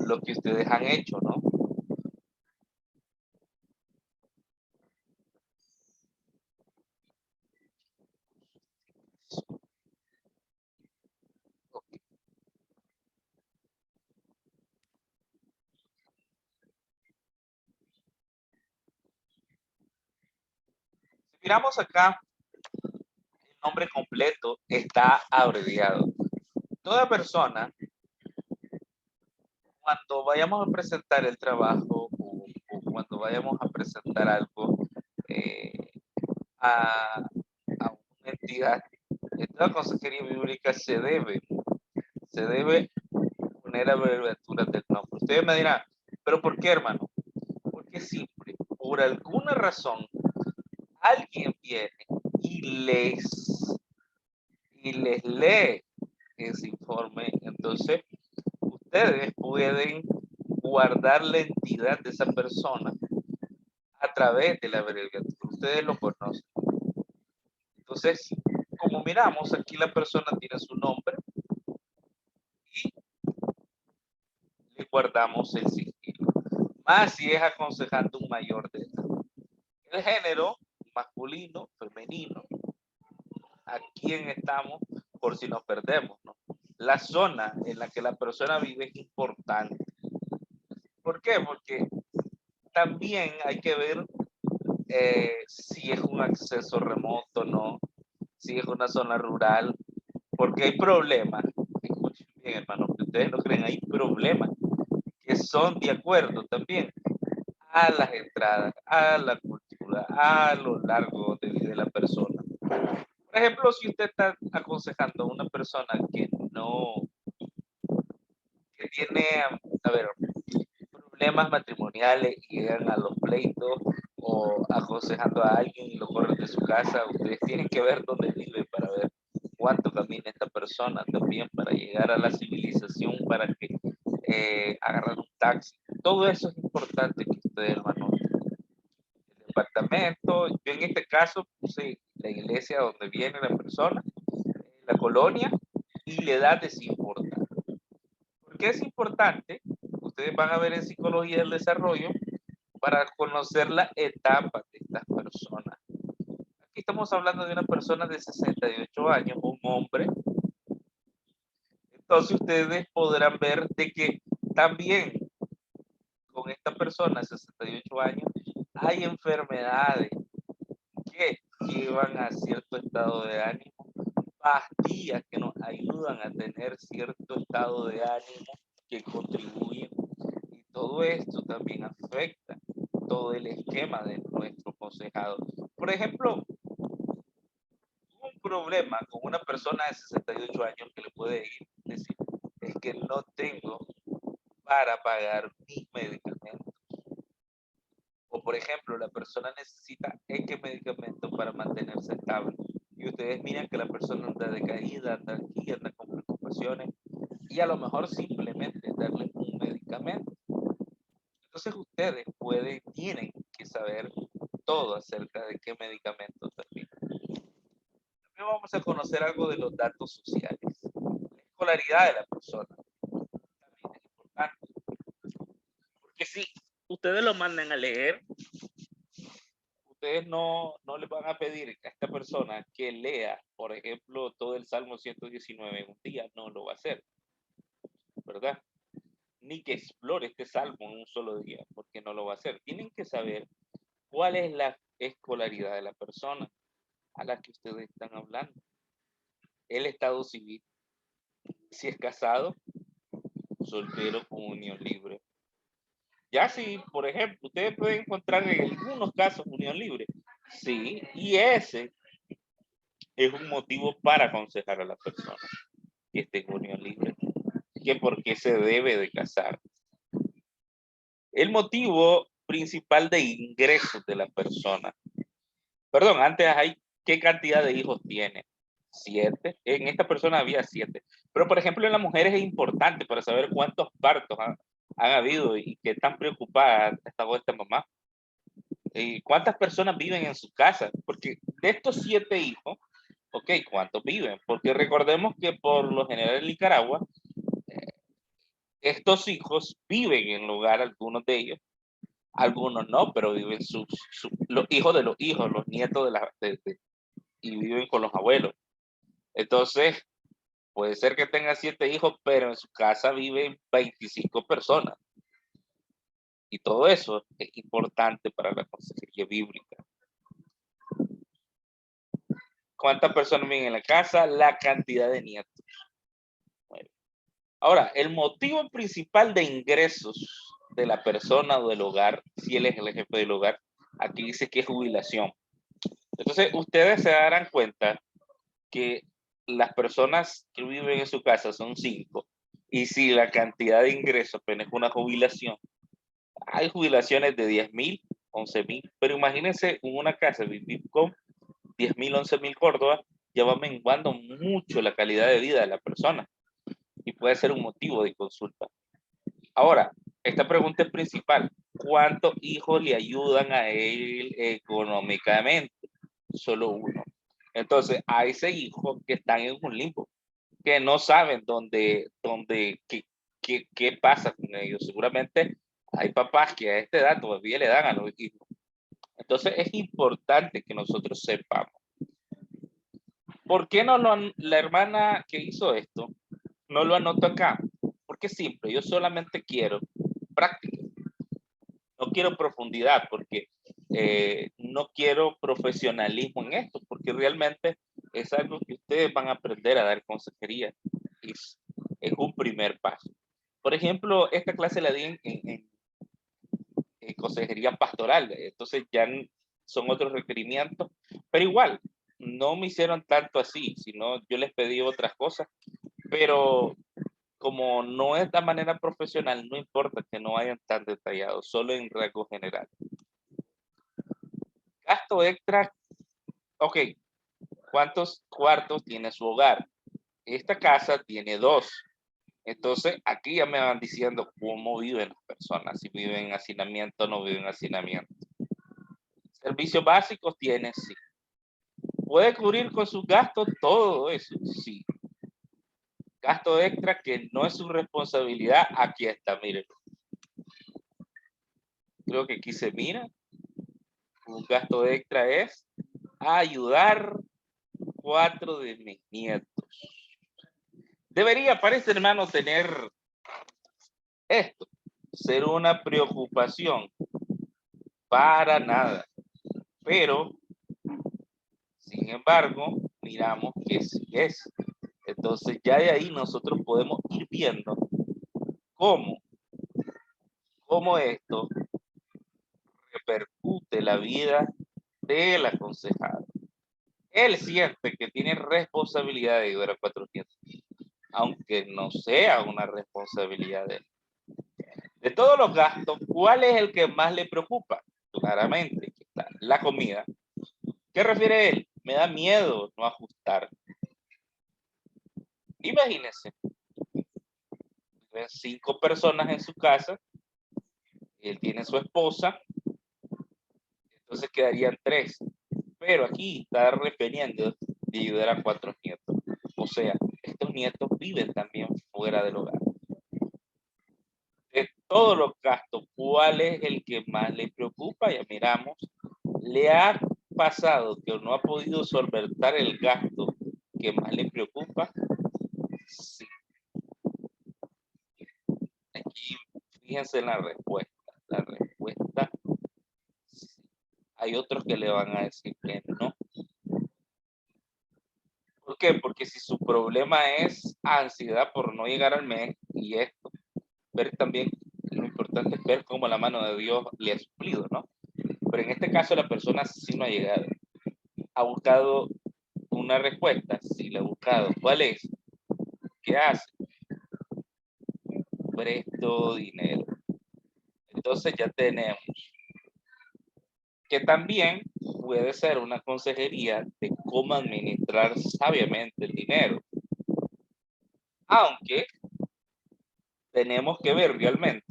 lo que ustedes han hecho, ¿no? Si miramos acá, el nombre completo está abreviado. Toda persona, cuando vayamos a presentar el trabajo o cuando vayamos a presentar algo eh, a, a una entidad, en toda consejería bíblica se debe poner abreviaturas del nombre. Ustedes me dirán, ¿pero por qué, hermano? Porque siempre, por alguna razón, alguien viene y les lee ese informe. Entonces, ustedes pueden guardar la entidad de esa persona a través de la abreviatura. Ustedes lo conocen. Entonces, como miramos, aquí la persona tiene su nombre y le guardamos el sigilo. Más si es aconsejando un mayor de edad. El género, masculino, femenino, a quién estamos por si nos perdemos, ¿no? La zona en la que la persona vive es importante. ¿Por qué? Porque también hay que ver si es un acceso remoto, ¿no? Si es una zona rural, porque hay problemas. Escuchen bien, hermano, que ustedes no creen, hay problemas que son de acuerdo también a las entradas, a la cultura, a lo largo de la persona. Por ejemplo, si usted está aconsejando a una persona que no, que tiene, a ver, problemas matrimoniales y llegan a los pleitos o aconsejando a alguien y lo corren de su casa, ustedes tienen que ver dónde vive para ver cuánto camina esta persona también para llegar a la civilización, para que agarrar un taxi. Todo eso es importante que ustedes lo anoten. El departamento, yo en este caso puse la iglesia donde viene la persona, la colonia y la edad es importante. ¿Por qué es importante? Ustedes van a ver en psicología del desarrollo para conocer la etapa de estas personas. Aquí estamos hablando de una persona de 68 años, un hombre. Entonces ustedes podrán ver de que también con esta persona de 68 años hay enfermedades que llevan a cierto estado de ánimo, pastillas que nos ayudan a tener cierto estado de ánimo que contribuyen, y todo esto también afecta todo el esquema de nuestro aconsejado. Por ejemplo, un problema con una persona de 68 años que le puede ir decir es que no tengo para pagar mis medicamentos. O por ejemplo, la persona necesita X medicamento para mantenerse estable. Y ustedes miran que la persona anda decaída, anda aquí, anda con preocupaciones. Y a lo mejor simplemente darle un medicamento. Entonces ustedes tienen que saber todo acerca de qué medicamento también. También vamos a conocer algo de los datos sociales. La escolaridad de la persona también es importante. Porque si ustedes lo mandan a leer, ustedes no le van a pedir a esta persona que lea, por ejemplo, todo el Salmo 119 en un día, no lo va a hacer, ¿verdad? Ni que explore este Salmo en un solo día, porque no lo va a hacer. Tienen que saber cuál es la escolaridad de la persona a la que ustedes están hablando. El estado civil, si es casado, soltero, con unión libre. Ya si, por ejemplo, ustedes pueden encontrar en algunos casos unión libre, sí, y ese es un motivo para aconsejar a la persona que esté en unión libre, que por qué se debe de casar. El motivo principal de ingresos de la persona. Perdón, antes hay qué cantidad de hijos tiene. 7. En esta persona había 7. Pero, por ejemplo, en las mujeres es importante para saber cuántos partos han habido y qué tan preocupada está esta mamá. Y cuántas personas viven en su casa. Porque de estos 7 hijos, ok, ¿cuántos viven? Porque recordemos que por lo general en Nicaragua estos hijos viven en el hogar, algunos de ellos, algunos no, pero viven los hijos de los hijos, los nietos y viven con los abuelos. Entonces, puede ser que tenga 7 hijos, pero en su casa viven 25 personas. Y todo eso es importante para la consejería bíblica. ¿Cuántas personas viven en la casa? La cantidad de nietos. Bueno. Ahora, el motivo principal de ingresos de la persona o del hogar, si él es el jefe del hogar, aquí dice que es jubilación. Entonces, ustedes se darán cuenta que las personas que viven en su casa son 5, y si la cantidad de ingresos apenas es una jubilación, hay jubilaciones de 10,000, 11,000, pero imagínense en una casa vivir con 10,000, 11,000 Córdoba, ya va menguando mucho la calidad de vida de la persona y puede ser un motivo de consulta. Ahora, esta pregunta es principal. ¿Cuántos hijos le ayudan a él económicamente? Solo uno. Entonces, hay 6 hijos que están en un limbo, que no saben qué pasa con ellos. Seguramente hay papás que a esta edad todavía le dan a los hijos. Entonces, es importante que nosotros sepamos. ¿Por qué la hermana que hizo esto no lo anoto acá? Porque es simple, yo solamente quiero práctica. No quiero profundidad porque no quiero profesionalismo en esto, porque realmente es algo que ustedes van a aprender a dar consejería. Es un primer paso. Por ejemplo, esta clase la di en consejería pastoral, entonces ya son otros requerimientos, pero igual, no me hicieron tanto así, sino yo les pedí otras cosas, pero como no es de manera profesional, no importa que no hayan tan detallados, solo en rasgo general. Gasto extra, ok, ¿cuántos cuartos tiene su hogar? Esta casa tiene 2. Entonces, aquí ya me van diciendo cómo viven las personas, si viven en hacinamiento o no viven en hacinamiento. Servicios básicos tiene, sí. ¿Puede cubrir con sus gastos todo eso? Sí. Gasto extra que no es su responsabilidad, aquí está, miren. Creo que aquí se mira. Un gasto extra es ayudar 4 de mis nietos. Debería, parece, hermano, tener esto, ser una preocupación. Para nada. Pero, sin embargo, miramos que sí es. Entonces, ya de ahí nosotros podemos ir viendo cómo esto repercute la vida del aconsejado. Él siente que tiene responsabilidad de ayudar a 4 nietos, aunque no sea una responsabilidad de él. De todos los gastos, ¿cuál es el que más le preocupa? Claramente, la comida. ¿Qué refiere él? Me da miedo no ajustar. Imagínense, viven 5 personas en su casa, él tiene su esposa, entonces quedarían 3. Pero aquí está refiriendo de ayudar a 4 nietos. O sea, estos nietos viven también fuera del hogar. De todos los gastos, ¿cuál es el que más le preocupa? Ya miramos, le ha pasado que no ha podido solventar el gasto que más le preocupa. Sí. Aquí fíjense en la respuesta. La respuesta, sí. Hay otros que le van a decir que no. ¿Por qué? Porque si su problema es ansiedad por no llegar al mes y esto, ver también, lo importante es ver cómo la mano de Dios le ha suplido, ¿no? Pero en este caso la persona sí no ha llegado. Ha buscado una respuesta, sí la ha buscado. ¿Cuál es? ¿Qué hace? Presto dinero. Entonces ya tenemos que también puede ser una consejería de cómo administrar sabiamente el dinero. Aunque tenemos que ver realmente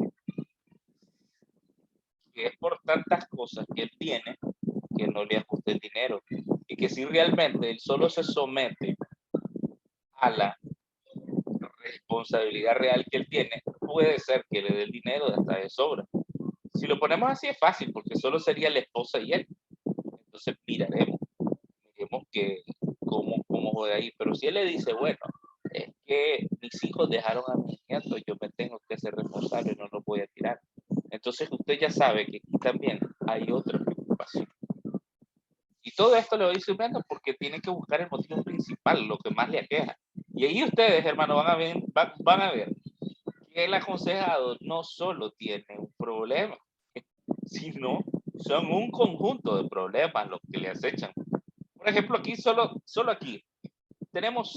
que es por tantas cosas que él tiene que no le ajuste el dinero. Y que si realmente él solo se somete a la responsabilidad real que él tiene, puede ser que le dé el dinero hasta de sobra. Si lo ponemos así es fácil, porque solo sería la esposa y él. Entonces miraremos que cómo juega ahí. Pero si él le dice, bueno, es que mis hijos dejaron a mis nietos, yo me tengo que hacer responsable, no los voy a tirar. Entonces usted ya sabe que aquí también hay otra preocupación. Y todo esto lo voy subiendo porque tiene que buscar el motivo principal, lo que más le aqueja. Y ahí ustedes, hermanos, van a ver que el aconsejado no solo tiene un problema, sino son un conjunto de problemas los que le acechan. Por ejemplo, aquí, solo aquí, tenemos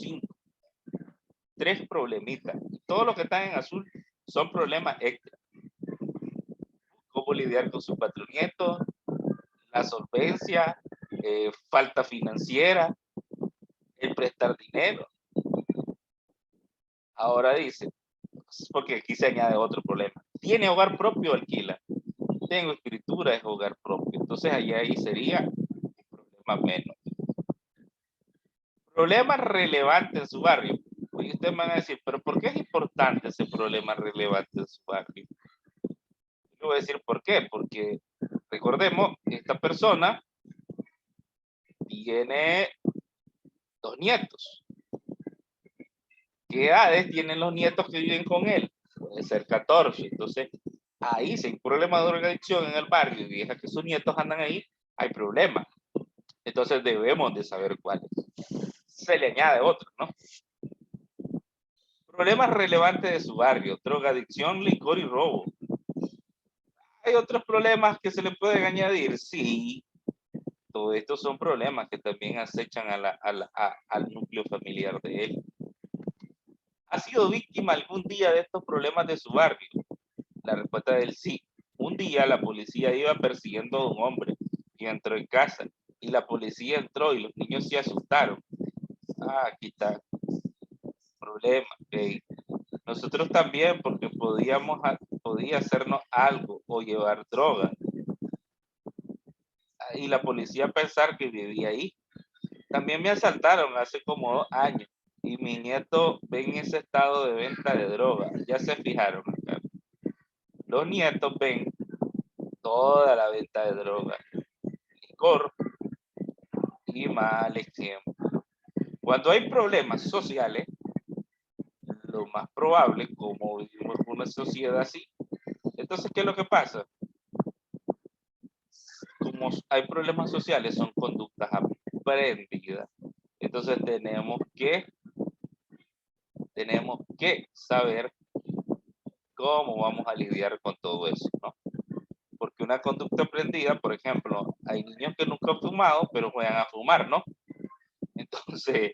3 problemitas. Todo lo que está en azul son problemas extra. Cómo lidiar con su patronieto, la solvencia, falta financiera, el prestar dinero. Ahora dice, porque aquí se añade otro problema. ¿Tiene hogar propio o alquila? Tengo escritura, es hogar propio. Entonces ahí sería un problema menos. Problema relevante en su barrio. Y ustedes van a decir, pero ¿por qué es importante ese problema relevante en su barrio? Yo voy a decir por qué. Porque recordemos que esta persona tiene 2 nietos. ¿Qué edades tienen los nietos que viven con él? Puede ser 14. Entonces, ahí si hay un problema de drogadicción en el barrio y deja que sus nietos andan ahí, hay problemas. Entonces debemos de saber cuáles. Se le añade otro, ¿no? Problemas relevantes de su barrio: drogadicción, licor y robo. ¿Hay otros problemas que se le pueden añadir? Sí. Todos estos son problemas que también acechan al núcleo familiar de él. ¿Ha sido víctima algún día de estos problemas de su barrio? La respuesta es sí. Un día la policía iba persiguiendo a un hombre y entró en casa. Y la policía entró y los niños se asustaron. Aquí está el problema. Okay. Nosotros también, porque podía hacernos algo o llevar droga. Y la policía pensar que vivía ahí. También me asaltaron hace como 2 años y mi nieto ve en ese estado de venta de droga. Ya se fijaron acá. Los nietos ven toda la venta de droga, licor y mal ejemplo. Cuando hay problemas sociales, lo más probable, como vivimos en una sociedad así, entonces, ¿qué es lo que pasa? Como hay problemas sociales, son conductas aprendidas. Entonces tenemos que saber cómo vamos a lidiar con todo eso, ¿no? Porque una conducta aprendida, por ejemplo, hay niños que nunca han fumado, pero juegan a fumar, ¿no? Entonces,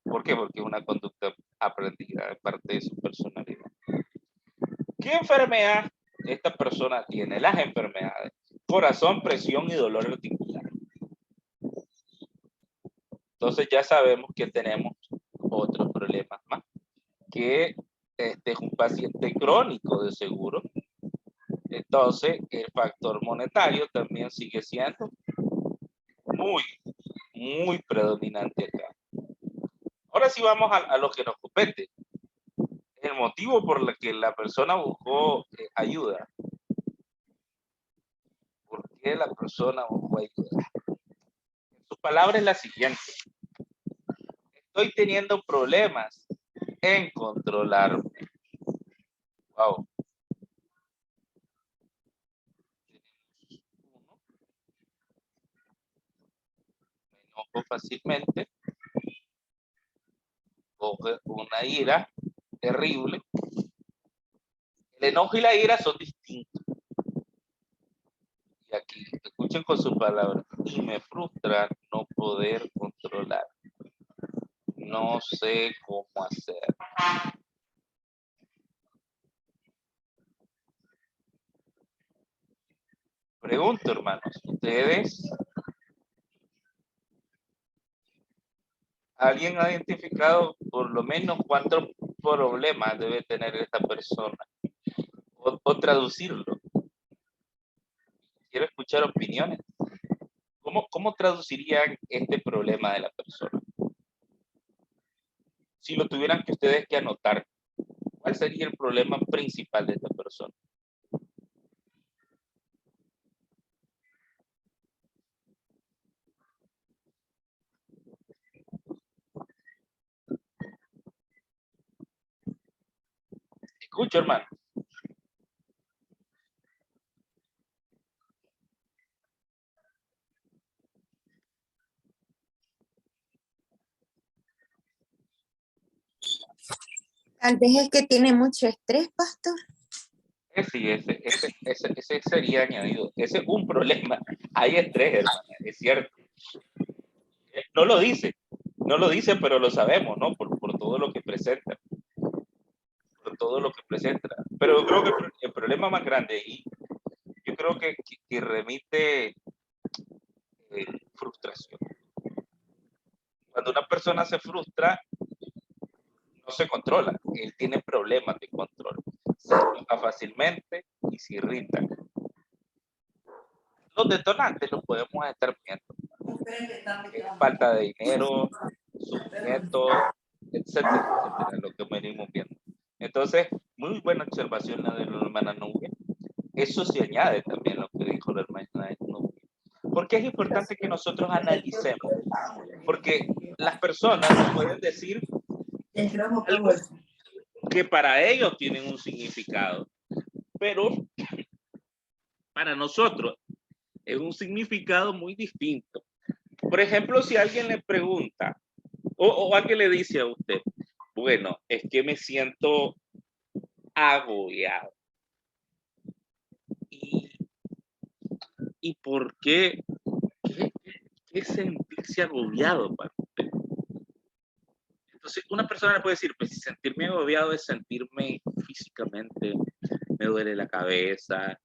¿por qué? Porque es una conducta aprendida de parte de su personalidad. ¿Qué enfermedad esta persona tiene? Las enfermedades: corazón, presión y dolor articular. Entonces ya sabemos que tenemos otros problemas más. Que este es un paciente crónico de seguro. Entonces el factor monetario también sigue siendo muy, muy predominante acá. Ahora sí vamos a lo que nos compete. El motivo por el que la persona buscó ayuda. ¿Por qué la persona buscó ayuda? Su palabra es la siguiente: estoy teniendo problemas en controlarme. Wow. Me enojo fácilmente, coge una ira terrible. El enojo y la ira son distintos. Y aquí, escuchen con sus palabras: y me frustra no poder controlar. No sé cómo hacer. Pregunto, hermanos, ¿ustedes, alguien ha identificado por lo menos cuántos problemas debe tener esta persona? O traducirlo. Quiero escuchar opiniones. ¿Cómo traducirían este problema de la persona? Si lo tuvieran que ustedes que anotar, ¿Cuál sería el problema principal de esta persona? Escucho, hermano. Tal vez es que tiene mucho estrés, pastor. Sí, ese sería añadido. Ese es un problema. Hay estrés, hermana, es cierto. No lo dice, pero lo sabemos, ¿no? Por todo lo que presenta. Por todo lo que presenta. Pero yo creo que el problema más grande ahí, yo creo que remite frustración. Cuando una persona se frustra, no se controla. Él tiene problemas de control. Se enoja fácilmente y se irrita. Los detonantes los podemos estar viendo. Falta de dinero, sufrimiento, etcétera, etcétera, lo que venimos viendo. Entonces, muy buena observación la de la hermana Nubia. Eso se añade también lo que dijo la hermana Nubia. Porque es importante que nosotros analicemos. Porque las personas pueden decir algo que para ellos tienen un significado, pero para nosotros es un significado muy distinto. Por ejemplo, si alguien le pregunta o alguien le dice a usted, bueno, es que me siento agobiado. ¿Y por qué? ¿Qué sentirse agobiado para usted? Entonces, una persona le puede decir, pues si sentirme agobiado es sentirme físicamente, me duele la cabeza,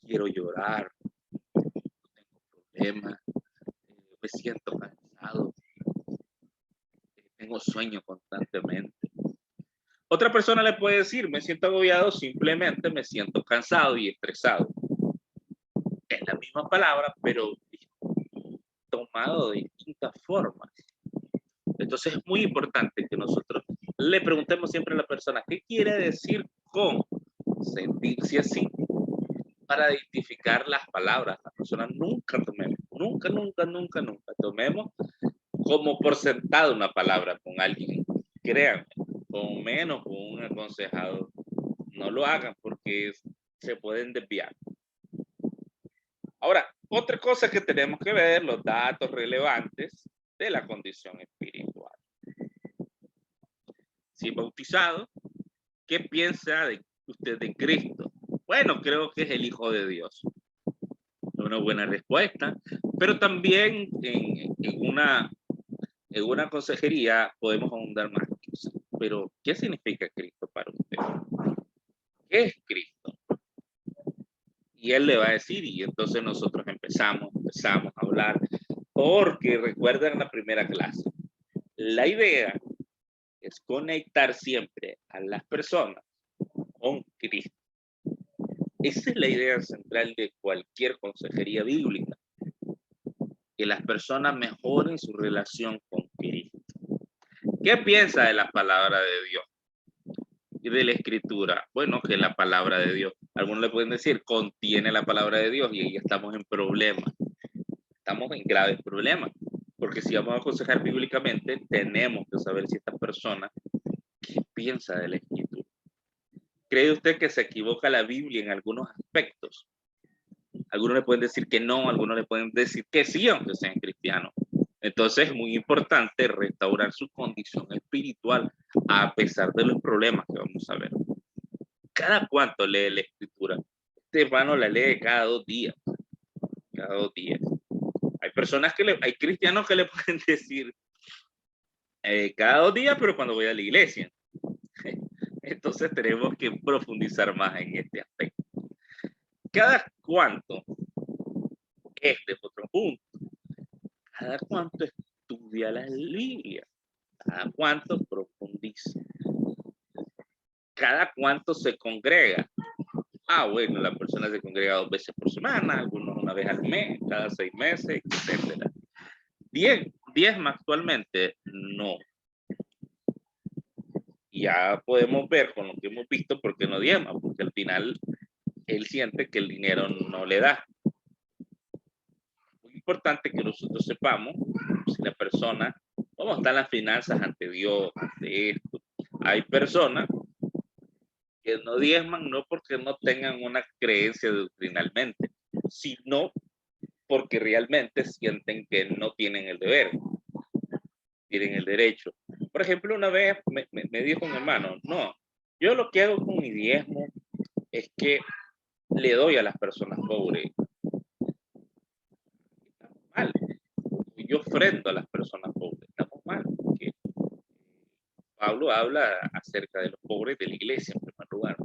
quiero llorar, tengo problemas, me siento cansado, tengo sueño constantemente. Otra persona le puede decir, me siento agobiado, simplemente me siento cansado y estresado. Es la misma palabra, pero tomado de distintas formas. Entonces es muy importante que nosotros le preguntemos siempre a la persona, ¿qué quiere decir con sentirse así? Para identificar las palabras. La persona nunca tomemos, nunca tomemos como por sentado una palabra con alguien. Créanme, con menos con un aconsejado. No lo hagan porque se pueden desviar. Ahora, otra cosa que tenemos que ver, los datos relevantes de la condición espiritual. Si bautizado, ¿qué piensa de usted de Cristo? Bueno, creo que es el Hijo de Dios. Una buena respuesta, pero también en una consejería podemos ahondar más. Pero, ¿qué significa Cristo para usted? ¿Qué es Cristo? Y él le va a decir, y entonces nosotros empezamos a hablar, porque recuerden la primera clase. La idea es conectar siempre a las personas con Cristo. Esa es la idea central de cualquier consejería bíblica, que las personas mejoren su relación con Cristo. ¿Qué piensa de la palabra de Dios y de la escritura? Bueno, que la palabra de Dios, algunos le pueden decir, contiene la palabra de Dios y ahí estamos en problemas. Estamos en graves problemas, porque si vamos a aconsejar bíblicamente, tenemos que saber si esta persona, ¿qué piensa de la escritura? ¿Cree usted que se equivoca la Biblia en algunos aspectos? Algunos le pueden decir que no, algunos le pueden decir que sí, aunque sean cristianos. Entonces es muy importante restaurar su condición espiritual a pesar de los problemas que vamos a ver. ¿Cada cuánto lee la escritura? Este hermano la lee cada 2 días. Cada 2 días. Hay personas hay cristianos que le pueden decir cada 2 días, pero cuando voy a la iglesia. Entonces tenemos que profundizar más en este aspecto. ¿Cada cuánto? Este es otro punto. ¿Cada cuánto estudia la Biblia? ¿Cada cuánto profundiza? ¿Cada cuánto se congrega? Bueno, la persona se congrega 2 veces por semana, algunos una vez al mes, cada 6 meses, etc. ¿10 actualmente? No. Y ya podemos ver con lo que hemos visto por qué no diezma, porque al final él siente que el dinero no le da. Muy importante que nosotros sepamos si la persona, cómo están las finanzas ante Dios, ante esto. Hay personas que no diezman no porque no tengan una creencia doctrinalmente, sino porque realmente sienten que no tienen el deber, tienen el derecho. Por ejemplo, una vez me dijo un hermano, no, yo lo que hago con mi diezmo es que le doy a las personas pobres. Estamos mal. Yo ofrendo a las personas pobres. Estamos mal. Porque Pablo habla acerca de los pobres de la iglesia en primer lugar.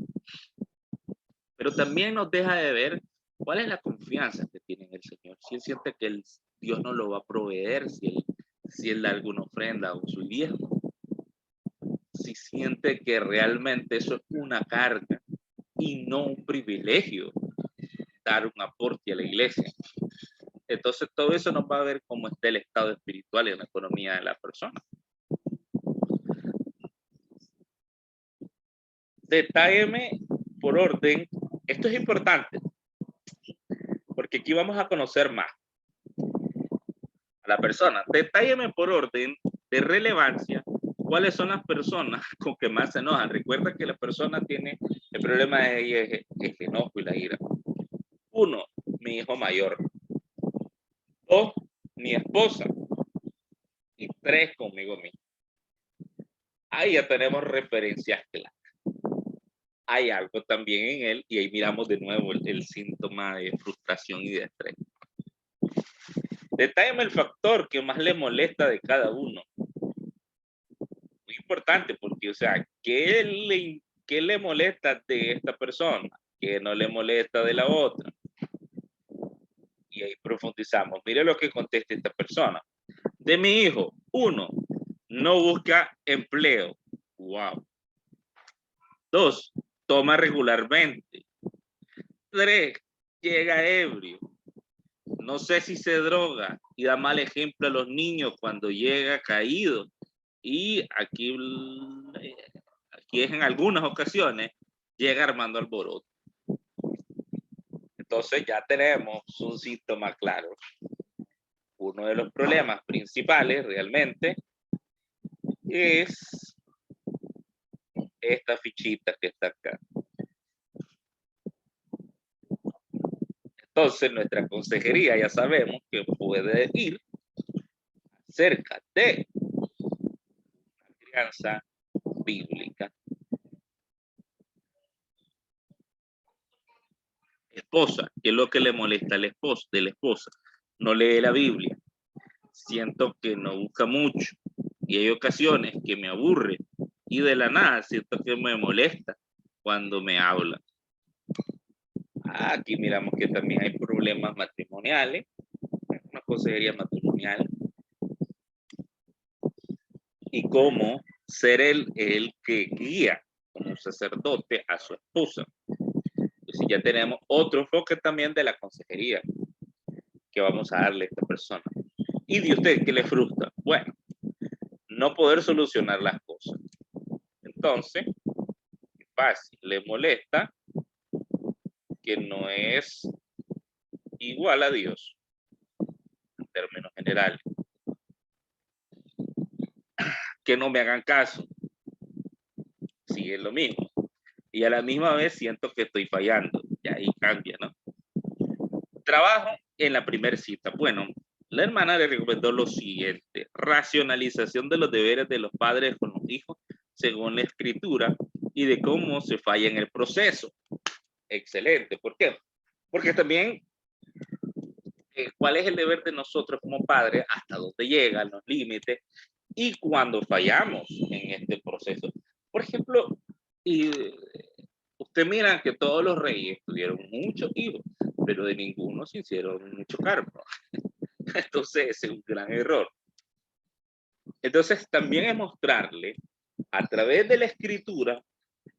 Pero también nos deja de ver cuál es la confianza que tiene en el Señor. Si él siente que Dios no lo va a proveer, si él da alguna ofrenda o su diezmo. Si siente que realmente eso es una carga y no un privilegio dar un aporte a la iglesia. Entonces todo eso nos va a ver cómo está el estado espiritual y la economía de la persona. Detálleme por orden. Esto es importante porque aquí vamos a conocer más a la persona. Detálleme por orden de relevancia cuáles son las personas con que más se enojan. Recuerda que la persona tiene el problema de ella es el enojo y la ira. 1, mi hijo mayor. 2, mi esposa. Y 3, conmigo mismo. Ahí ya tenemos referencias claras. Hay algo también en él y ahí miramos de nuevo el síntoma de frustración y de estrés. Detállame el factor que más le molesta de cada uno. Muy importante porque, o sea, ¿qué le molesta de esta persona? ¿Qué no le molesta de la otra? Y ahí profundizamos. Mire lo que contesta esta persona. De mi hijo, 1, no busca empleo. Wow. 2, toma regularmente. 3, llega ebrio. No sé si se droga y da mal ejemplo a los niños cuando llega caído. Y aquí es en algunas ocasiones, llega armando alboroto. Entonces ya tenemos un síntoma claro. Uno de los problemas principales realmente es esta fichita que está acá. Entonces nuestra consejería ya sabemos que puede ir acerca de una crianza bíblica. Esposa, ¿qué es lo que le molesta al esposo, de la esposa? No lee la Biblia. Siento que no busca mucho y hay ocasiones que me aburre y de la nada siento que me molesta cuando me habla. Aquí miramos que también hay problemas matrimoniales, una consejería matrimonial y cómo ser el que guía como sacerdote a su esposa. Entonces ya tenemos otro enfoque también de la consejería que vamos a darle a esta persona. ¿Y de usted qué le frustra? Bueno, no poder solucionar las cosas. Entonces, fácil, le molesta que no es igual a Dios en términos generales. Que no me hagan caso. Sí, es lo mismo. Y a la misma vez siento que estoy fallando. Y ahí cambia, ¿no? Trabajo en la primera cita. Bueno, la hermana le recomendó lo siguiente: racionalización de los deberes de los padres con los hijos según la escritura y de cómo se falla en el proceso. Excelente. ¿Por qué? Porque también, ¿cuál es el deber de nosotros como padres? Hasta dónde llegan los límites y cuando fallamos en este proceso. Por ejemplo, usted mira que todos los reyes tuvieron muchos hijos, pero de ninguno se hicieron mucho cargo. Entonces, ese es un gran error. Entonces, también es mostrarle a través de la escritura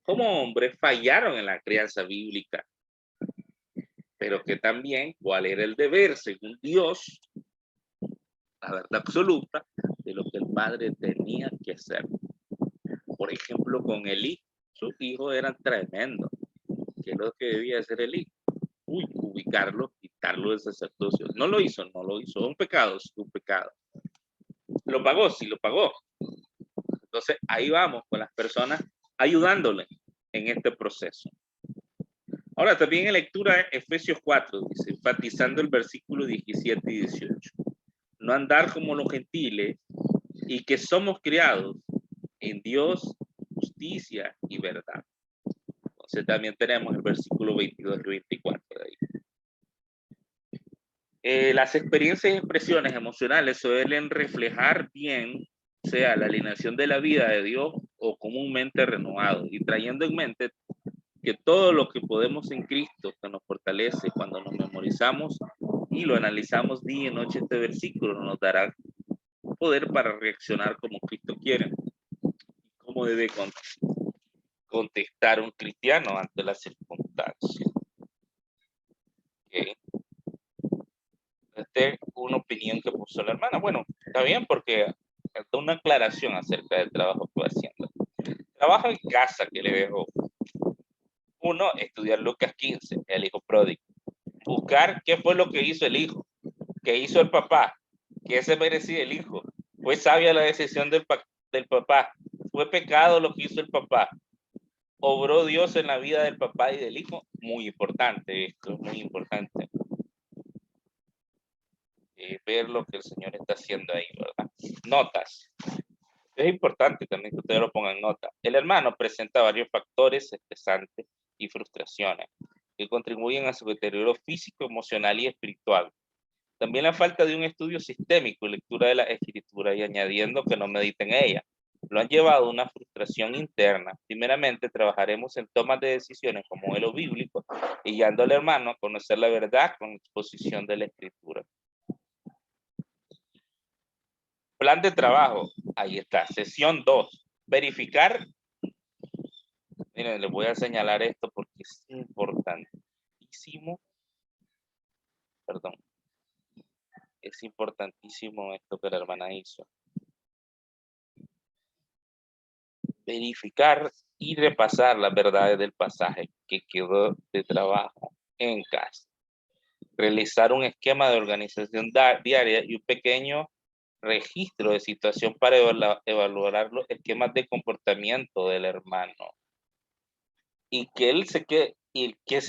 cómo hombres fallaron en la crianza bíblica, pero que también cuál era el deber según Dios, la verdad absoluta, de lo que el padre tenía que hacer. por ejemplo, con Elí. Sus hijos eran tremendos. ¿Qué es lo que debía hacer Elí? Ubicarlo, quitarlo del sacerdocio. No lo hizo, no lo hizo. Un pecado, sí, un pecado. Lo pagó, sí, lo pagó. Entonces, ahí vamos con las personas ayudándole en este proceso. Ahora, también en lectura Efesios 4, dice, enfatizando el versículo 17 y 18. No andar como los gentiles y que somos criados en Dios, justicia y verdad. Entonces también tenemos el versículo 22 y 24 de ahí. Las experiencias y expresiones emocionales suelen reflejar bien, sea la alineación de la vida de Dios o comúnmente renovado, y trayendo en mente que todo lo que podemos en Cristo que nos fortalece cuando nos memorizamos y lo analizamos día y noche este versículo nos dará poder para reaccionar como Cristo quiere. ¿Cómo debe contestar un cristiano ante las circunstancias? Okay. Esta es una opinión que puso la hermana. Bueno, está bien porque da una aclaración acerca del trabajo que va haciendo. Trabajo en casa que le dejo. Uno, estudiar Lucas 15, el hijo pródigo. Buscar qué fue lo que hizo el hijo, qué hizo el papá, qué se merecía el hijo. Fue sabia la decisión del papá. Fue pecado lo que hizo el papá. Obró Dios en la vida del papá y del hijo. Muy importante esto, es muy importante. Ver lo que el Señor está haciendo ahí, ¿verdad? Notas. Es importante también que ustedes lo pongan en nota. El hermano presenta varios factores estresantes y frustraciones que contribuyen a su deterioro físico, emocional y espiritual. También la falta de un estudio sistémico y lectura de la escritura y añadiendo que no mediten en ella, lo han llevado a una frustración interna. Primeramente, trabajaremos en tomas de decisiones como modelo bíblico y guiando al hermano a conocer la verdad con exposición de la escritura. Plan de trabajo, ahí está, sesión 2. Verificar. Miren, les voy a señalar esto porque es importantísimo. Perdón. Es importantísimo esto que la hermana hizo. Verificar y repasar las verdades del pasaje que quedó de trabajo en casa. Realizar un esquema de organización diaria y un pequeño registro de situación para evaluar los esquemas de comportamiento del hermano. Y que él se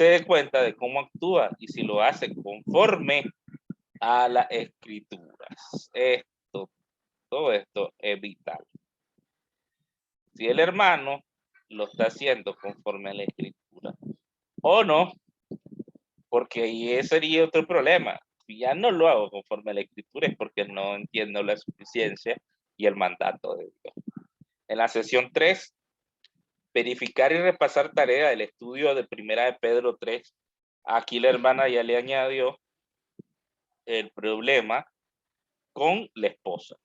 dé cuenta de cómo actúa y si lo hace conforme a las escrituras. Todo esto es vital. Si el hermano lo está haciendo conforme a la escritura o no, porque ahí sería otro problema. Si ya no lo hago conforme a la escritura es porque no entiendo la suficiencia y el mandato de Dios. En la sesión 3, verificar y repasar tarea del estudio de Primera de Pedro 3. Aquí la hermana ya le añadió el problema con la esposa.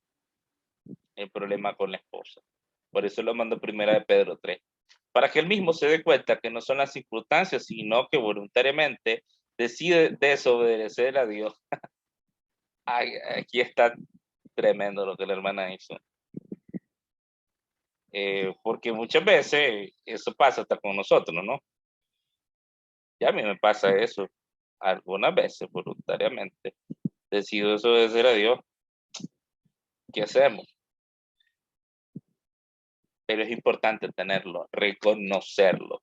El problema con la esposa. Por eso lo mando Primera de Pedro 3. Para que él mismo se dé cuenta que no son las circunstancias, sino que voluntariamente decide desobedecer a Dios. Ay, aquí está tremendo lo que la hermana hizo. Porque muchas veces eso pasa hasta con nosotros, ¿no? Ya a mí me pasa eso algunas veces voluntariamente. Decido desobedecer a Dios. ¿Qué hacemos? Pero es importante tenerlo, reconocerlo.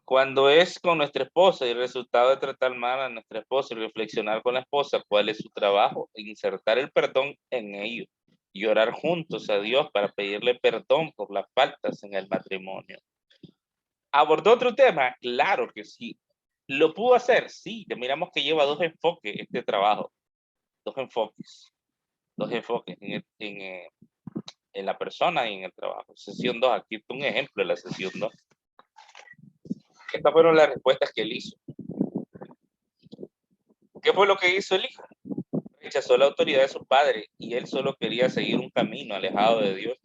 Cuando es con nuestra esposa y el resultado de tratar mal a nuestra esposa y reflexionar con la esposa cuál es su trabajo, e insertar el perdón en ello y orar juntos a Dios para pedirle perdón por las faltas en el matrimonio. ¿Abordó otro tema? Claro que sí. ¿Lo pudo hacer? Sí. Ya miramos que lleva dos enfoques este trabajo. Dos enfoques en la persona y en el trabajo. Sesión 2, aquí está un ejemplo de la sesión 2. Estas fueron las respuestas que él hizo. ¿Qué fue lo que hizo el hijo? Rechazó la autoridad de su padre y él solo quería seguir un camino alejado de Dios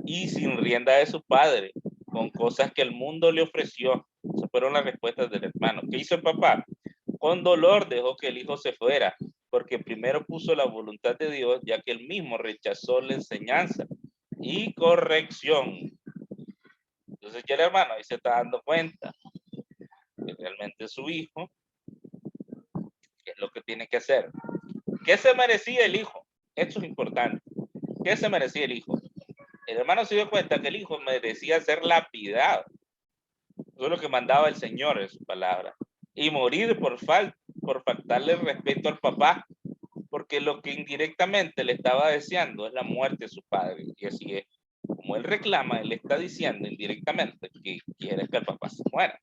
y sin rienda de su padre, con cosas que el mundo le ofreció. Esas fueron las respuestas del hermano. ¿Qué hizo el papá? Con dolor dejó que el hijo se fuera porque primero puso la voluntad de Dios, ya que él mismo rechazó la enseñanza y corrección. Entonces ya el hermano ahí se está dando cuenta que realmente su hijo, ¿qué es lo que tiene que hacer? ¿Qué se merecía el hijo? Esto es importante. ¿Qué se merecía el hijo? El hermano se dio cuenta que el hijo merecía ser lapidado. Eso es lo que mandaba el Señor en su palabra. Y morir por faltarle respeto al papá, porque lo que indirectamente le estaba deseando es la muerte de su padre. Y así es. Como él reclama, él le está diciendo indirectamente que quiere que el papá se muera.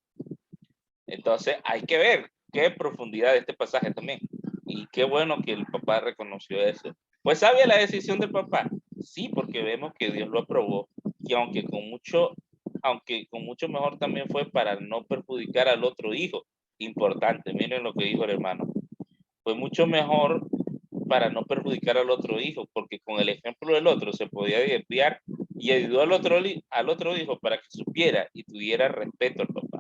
Entonces hay que ver qué profundidad de este pasaje también. Y qué bueno que el papá reconoció eso. Pues sabía la decisión del papá. Sí, porque vemos que Dios lo aprobó. Y aunque con mucho mejor también fue para no perjudicar al otro hijo. Importante, miren lo que dijo el hermano. Fue mucho mejor para no perjudicar al otro hijo, porque con el ejemplo del otro se podía desviar y ayudó al otro hijo para que supiera y tuviera respeto al papá.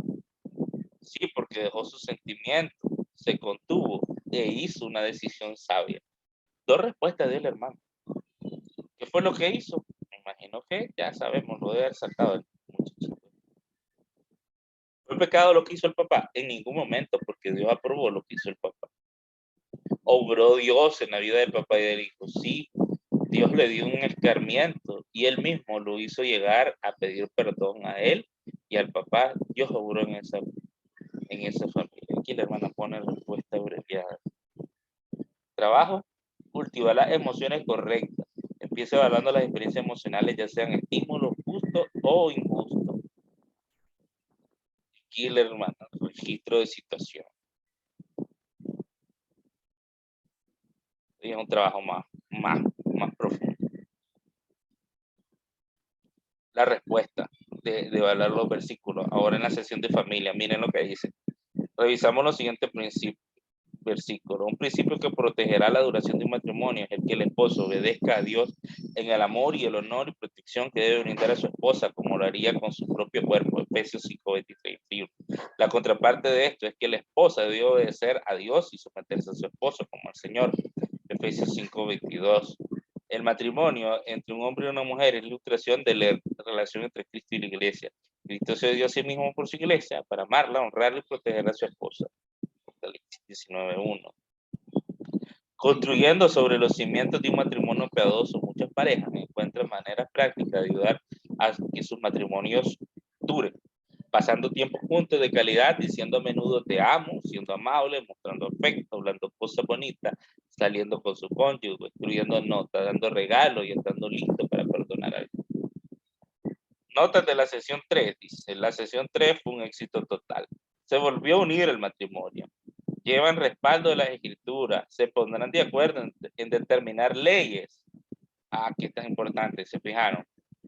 Sí, porque dejó sus sentimientos, se contuvo e hizo una decisión sabia. Dos respuestas del hermano. ¿Qué fue lo que hizo? Me imagino que ya sabemos, lo debe haber sacado el muchachito. ¿Fue pecado lo que hizo el papá? En ningún momento, porque Dios aprobó lo que hizo el papá. ¿Obró Dios en la vida del papá y del hijo? Sí, Dios le dio un escarmiento y él mismo lo hizo llegar a pedir perdón a él y al papá. Dios obró en esa familia. Aquí la hermana pone respuesta abreviada. Trabajo, cultiva las emociones correctas. Empieza evaluando las experiencias emocionales, ya sean estímulos justos o injustos. Aquí la hermana, registro de situación. Y es un trabajo más profundo. La respuesta de evaluar los versículos. Ahora en la sesión de familia, miren lo que dice. Revisamos los siguientes versículos. Un principio que protegerá la duración de un matrimonio es el que el esposo obedezca a Dios en el amor y el honor y protección que debe brindar a su esposa, como lo haría con su propio cuerpo. Efesios 5:23. La contraparte de esto es que la esposa debe obedecer a Dios y someterse a su esposo como al Señor. Efesios 5:22. El matrimonio entre un hombre y una mujer es la ilustración de la relación entre Cristo y la iglesia. Cristo se dio a sí mismo por su iglesia para amarla, honrarla y proteger a su esposa. 19:1. Construyendo sobre los cimientos de un matrimonio piadoso, muchas parejas encuentran maneras prácticas de ayudar a que sus matrimonios duren, pasando tiempo juntos de calidad, diciendo a menudo te amo, siendo amable, mostrando afecto, hablando cosas bonitas, saliendo con su cónyuge, escribiendo notas, dando regalos y estando listo para perdonar a alguien. Notas de la sesión 3, dice, la sesión 3 fue un éxito total. Se volvió a unir el matrimonio. Llevan respaldo de las escrituras, se pondrán de acuerdo en determinar leyes. Aquí está importante, se fijaron.